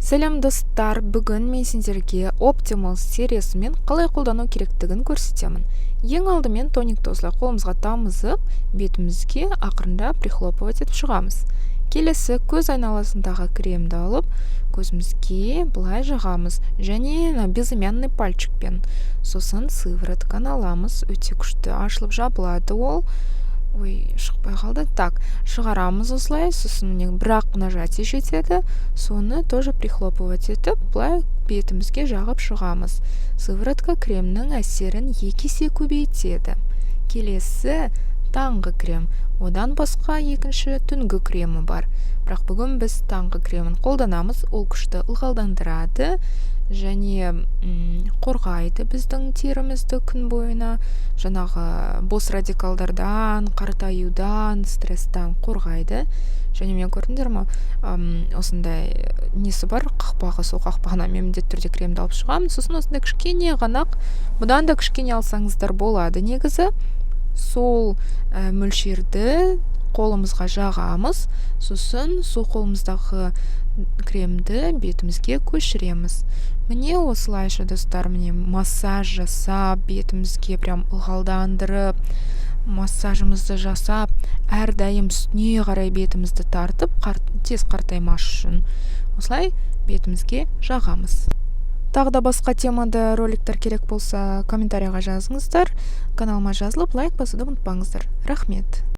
Сәлем достар, бүгін мен сендерге Optimal сериясымен қалай қолдану керектігін көрсетемін. Ең алдымен тоникті осылай қолымызға тамызып, бетімізге ақырындап прихлопывать етіп шығамыз. Келесі көз айналасындағы кремді алып, көзімізге былай жағамыз және безымянный пальчикпен. Сосын сыворотканы аламыз, өте күшті ашылып жабылады ол. Шықпай қалды. Так, шығарамыз осылай, сосын бірақ нажатие жетеді, соны тоже прихлопывать етіп, былай бетімізге жағып шығамыз. Сыворотка кремнің әсерін 2 есе көбейтеді. Келесі таңғы крем. Одан басқа екінші түнгі кремі бар. Бірақ бүгін біз таңғы кремін қолданамыз, ол күшті ылғалдандырады және қорғайды біздің терімізді күн бойына, жаңағы бос радикалдардан, қартаюдан, стресстен қорғайды. Және мен көрдіңдер ме, осындай несі бар, қақпағы, сол қақпағына мен міндетті түрде кремді алып шығамын. Сосын осындай кішкене ғанақ, бұдан да кішкене алсаңыздар болады. Негізі сол мөлшерді қолымызға жағамыз, сосын сол қолымыздағы кремді бетімізге көшіреміз. Міне осылайша достар, міне массаж жасап, бетімізге прям ылғалдандырып, массажымызды жасап, әрдайым үстіне қарай бетімізді тартып, тез қартаймас үшін осылай бетімізге жағамыз. Тағы да басқа темада роликтер керек болса, комментарийға жазыңыздар. Каналыма жазылып, лайк басуды ұмытпаңыздар. Рахмет.